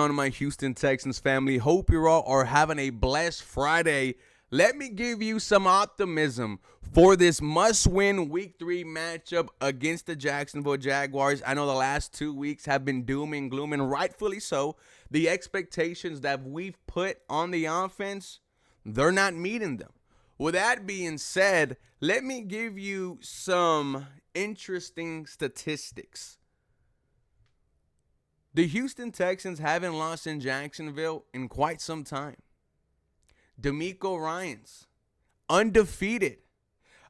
On my Houston Texans family, hope you all are having a blessed Friday. Let me give you some optimism for this must-win Week 3 matchup against the Jacksonville Jaguars. I know the last 2 weeks have been doom and gloom, and rightfully so. The expectations that we've put on the offense, they're not meeting them. With that being said, let me give you some interesting statistics. The Houston Texans haven't lost in Jacksonville in quite some time. DeMeco Ryans, undefeated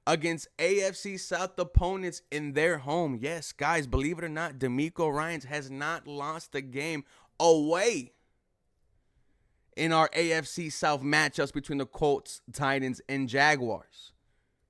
against AFC South opponents in their home. Yes, guys, believe it or not, DeMeco Ryans has not lost a game away in our AFC South matchups between the Colts, Titans, and Jaguars.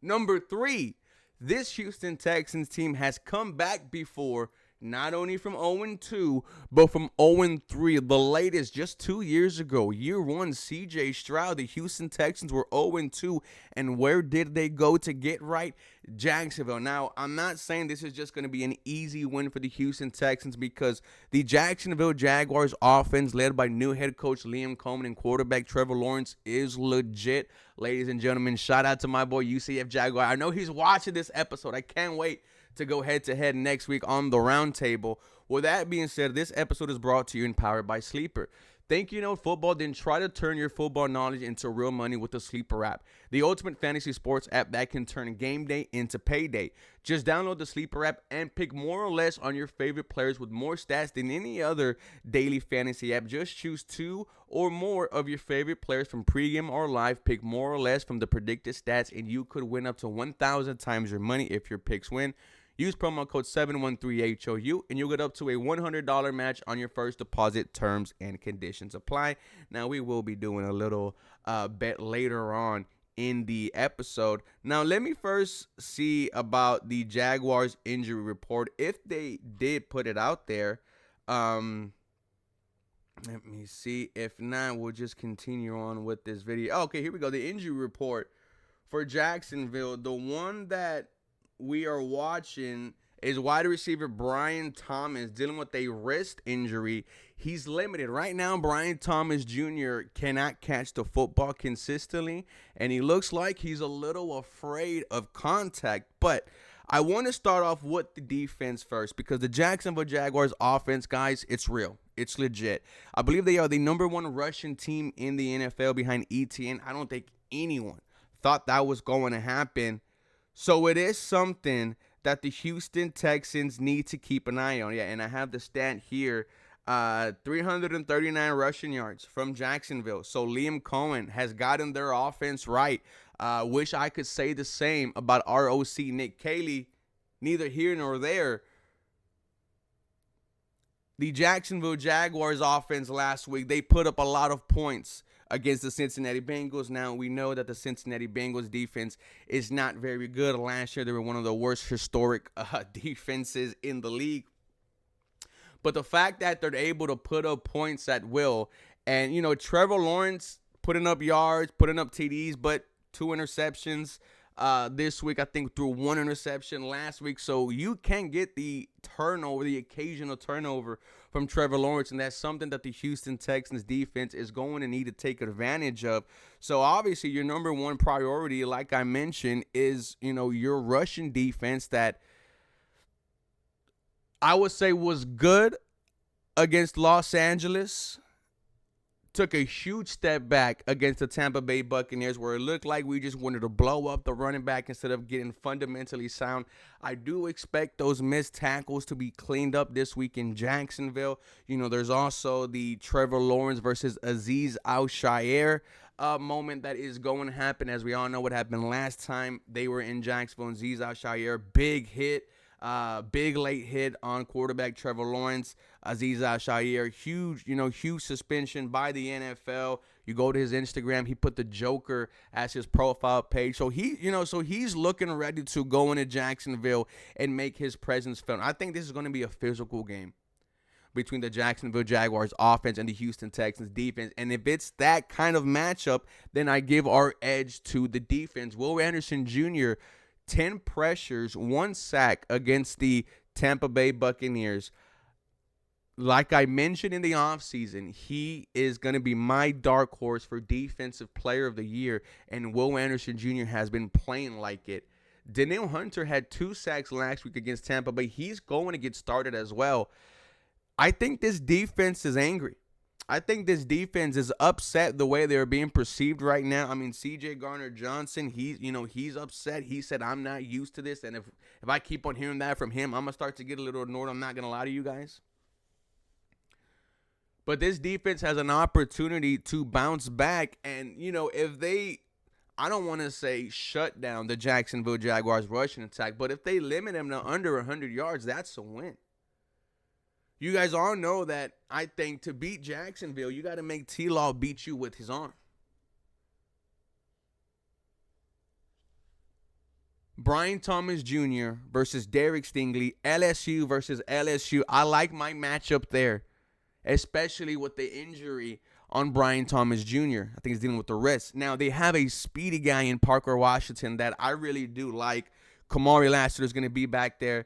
Number 3, this Houston Texans team has come back before, not only from 0-2, but from 0-3. The latest, just 2 years ago, year 1, C.J. Stroud, the Houston Texans were 0-2. And where did they go to get right? Jacksonville. Now, I'm not saying this is just going to be an easy win for the Houston Texans, because the Jacksonville Jaguars offense, led by new head coach Liam Coleman and quarterback Trevor Lawrence, is legit. Ladies and gentlemen, shout out to my boy UCF Jaguar. I know he's watching this episode. I can't wait to go head-to-head next week on the roundtable. With that being said, this episode is brought to you and powered by Sleeper. Think you know football? Then try to turn your football knowledge into real money with the Sleeper app, the ultimate fantasy sports app that can turn game day into payday. Just download the Sleeper app and pick more or less on your favorite players with more stats than any other daily fantasy app. Just choose 2 or more of your favorite players from pregame or live. Pick more or less from the predicted stats, and you could win up to 1,000 times your money if your picks win. Use promo code 713HOU and you'll get up to a $100 match on your first deposit. Terms and conditions apply. Now, we will be doing a little bet later on in the episode. Now, let me first see about the Jaguars injury report, if they did put it out there. Let me see. If not, we'll just continue on with this video. Okay, here we go. The injury report for Jacksonville. The one that we are watching is wide receiver Brian Thomas, dealing with a wrist injury. He's limited. Right now, Brian Thomas Jr. cannot catch the football consistently, and he looks like he's a little afraid of contact. But I want to start off with the defense first, because the Jacksonville Jaguars offense, guys, it's real. It's legit. I believe they are the #1 rushing team in the NFL behind ETN. I don't think anyone thought that was going to happen. So it is something that the Houston Texans need to keep an eye on. Yeah, and I have the stat here. 339 rushing yards from Jacksonville. So Liam Cohen has gotten their offense right. Wish I could say the same about ROC Nick Caley. Neither here nor there. The Jacksonville Jaguars offense last week, they put up a lot of points against the Cincinnati Bengals. Now, we know that the Cincinnati Bengals defense is not very good. Last year, they were one of the worst historic defenses in the league. But the fact that they're able to put up points at will, and, you know, Trevor Lawrence putting up yards, putting up TDs, but 2 interceptions this week. I think threw 1 interception last week. So you can get the turnover, the occasional turnover from Trevor Lawrence, and that's something that the Houston Texans defense is going to need to take advantage of. So obviously your #1 priority, like I mentioned, is, you know, your rushing defense that I would say was good against Los Angeles. Took a huge step back against the Tampa Bay Buccaneers, where it looked like we just wanted to blow up the running back instead of getting fundamentally sound. I do expect those missed tackles to be cleaned up this week in Jacksonville. You know, there's also the Trevor Lawrence versus Azeez Al-Shaair moment that is going to happen. As we all know what happened last time they were in Jacksonville, and Azeez Al-Shaair, big hit. Big late hit on quarterback Trevor Lawrence. Azeez Al-Shaair, huge suspension by the NFL. You go to his Instagram, he put the Joker as his profile page. So he's looking ready to go into Jacksonville and make his presence felt. I think this is going to be a physical game between the Jacksonville Jaguars offense and the Houston Texans defense. And if it's that kind of matchup, then I give our edge to the defense. Will Anderson Jr., 10 pressures, 1 sack against the Tampa Bay Buccaneers. like I mentioned in the offseason, he is going to be my dark horse for Defensive Player of the Year, and Will Anderson Jr. has been playing like it. Danielle Hunter had 2 sacks last week against Tampa, but he's going to get started as well. I think this defense is angry. I think this defense is upset the way they're being perceived right now. I mean, C.J. Gardner-Johnson, he's upset. He said, I'm not used to this, and if I keep on hearing that from him, I'm going to start to get a little annoyed. I'm not going to lie to you guys. But this defense has an opportunity to bounce back. And, if they, I don't want to say shut down the Jacksonville Jaguars rushing attack, but if they limit them to under 100 yards, that's a win. You guys all know that I think to beat Jacksonville, you got to make T-Law beat you with his arm. Brian Thomas Jr. versus Derek Stingley, LSU versus LSU. I like my matchup there, especially with the injury on Brian Thomas Jr. I think he's dealing with the wrist. Now, they have a speedy guy in Parker Washington that I really do like. Kamari Lassiter is going to be back there.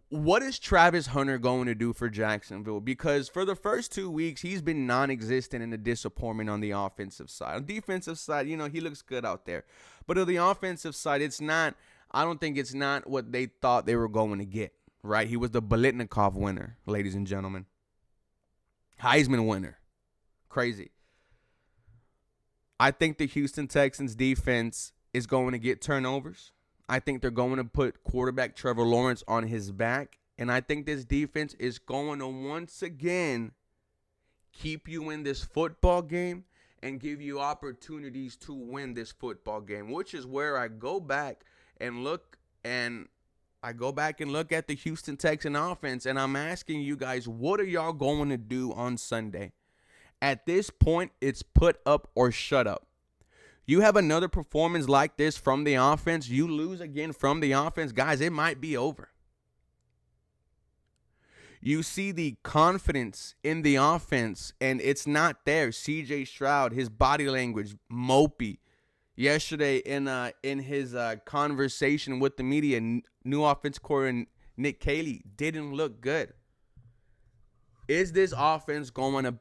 What is Travis Hunter going to do for Jacksonville? Because for the first 2 weeks, he's been non-existent and a disappointment on the offensive side. On the defensive side, he looks good out there. But on the offensive side, I don't think it's not what they thought they were going to get, right? He was the Biletnikoff winner, ladies and gentlemen. Heisman winner. Crazy. I think the Houston Texans defense is going to get turnovers. I think they're going to put quarterback Trevor Lawrence on his back. And I think this defense is going to once again keep you in this football game and give you opportunities to win this football game, which is where I go back and look at the Houston Texan offense, and I'm asking you guys, what are y'all going to do on Sunday? At this point, it's put up or shut up. You have another performance like this from the offense, you lose again from the offense, guys, it might be over. You see the confidence in the offense, and it's not there. C.J. Stroud, his body language, mopey. Yesterday in his conversation with the media, new offense coordinator Nick Caley didn't look good. Is this offense going to,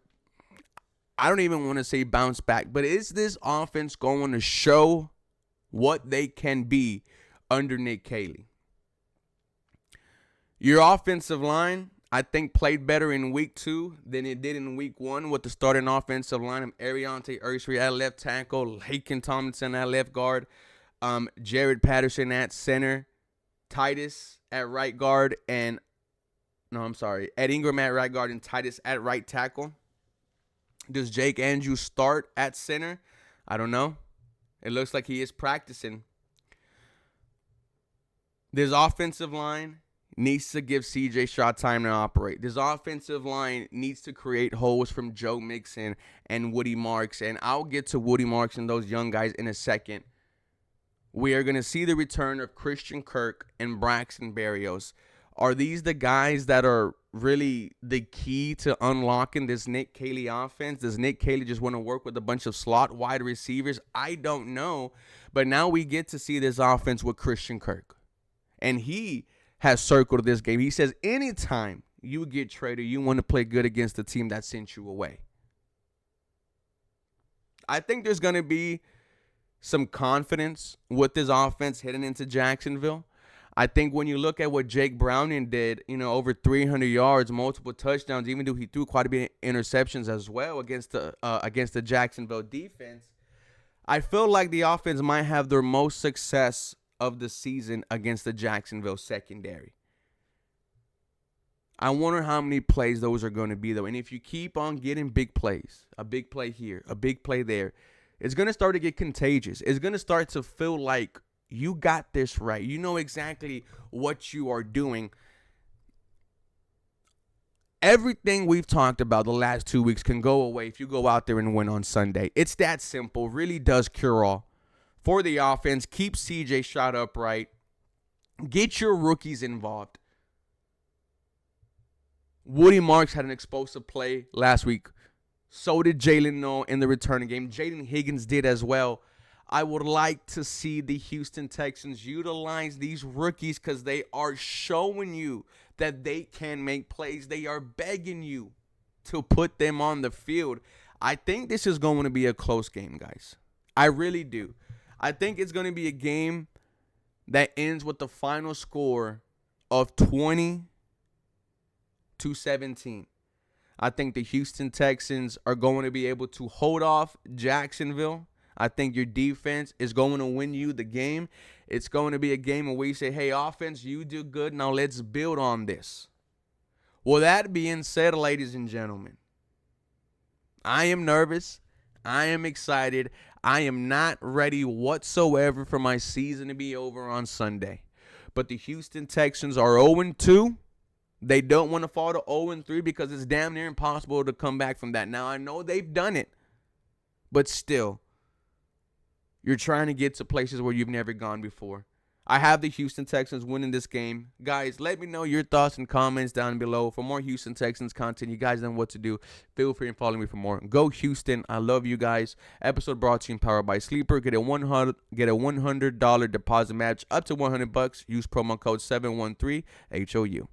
I don't even want to say bounce back, but is this offense going to show what they can be under Nick Caley? Your offensive line, I think, played better in week 2 than it did in week 1 with the starting offensive line of Ariante Ursary at left tackle, Laken Tomlinson at left guard, Jared Patterson at center, Titus at right guard, Ed Ingram at right guard, and Titus at right tackle. Does Jake Andrews start at center? I don't know. It looks like he is practicing. This offensive line needs to give C.J. Stroud time to operate. This offensive line needs to create holes from Joe Mixon and Woody Marks, and I'll get to Woody Marks and those young guys in a second. We are going to see the return of Christian Kirk and Braxton Berrios. Are these the guys that are really the key to unlocking this Nick Caley offense? Does Nick Caley just want to work with a bunch of slot wide receivers? I don't know. But now we get to see this offense with Christian Kirk. And he has circled this game. He says anytime you get traded, you want to play good against the team that sent you away. I think there's going to be some confidence with this offense heading into Jacksonville. I think when you look at what Jake Browning did, over 300 yards, multiple touchdowns, even though he threw quite a bit of interceptions as well against the Jacksonville defense, I feel like the offense might have their most success of the season against the Jacksonville secondary. I wonder how many plays those are going to be, though. And if you keep on getting big plays, a big play here, a big play there, it's going to start to get contagious. It's going to start to feel like you got this right. You know exactly what you are doing. Everything we've talked about the last 2 weeks can go away if you go out there and win on Sunday. It's that simple. Really does cure all. For the offense, keep C.J. Stroud upright. Get your rookies involved. Woody Marks had an explosive play last week. So did Jalen Noel in the returning game. Jaden Higgins did as well. I would like to see the Houston Texans utilize these rookies because they are showing you that they can make plays. They are begging you to put them on the field. I think this is going to be a close game, guys. I really do. I think it's going to be a game that ends with the final score of 20-17. I think the Houston Texans are going to be able to hold off Jacksonville. I think your defense is going to win you the game. It's going to be a game where you say, hey, offense, you do good. Now let's build on this. Well, that being said, ladies and gentlemen, I am nervous. I am excited. I am not ready whatsoever for my season to be over on Sunday. But the Houston Texans are 0-2. They don't want to fall to 0-3 because it's damn near impossible to come back from that. Now, I know they've done it, but still, you're trying to get to places where you've never gone before. I have the Houston Texans winning this game. Guys, let me know your thoughts and comments down below. For more Houston Texans content, you guys know what to do. Feel free and follow me for more. Go Houston. I love you guys. Episode brought to you and powered by Sleeper. Get a $100 deposit match up to $100. Use promo code 713HOU.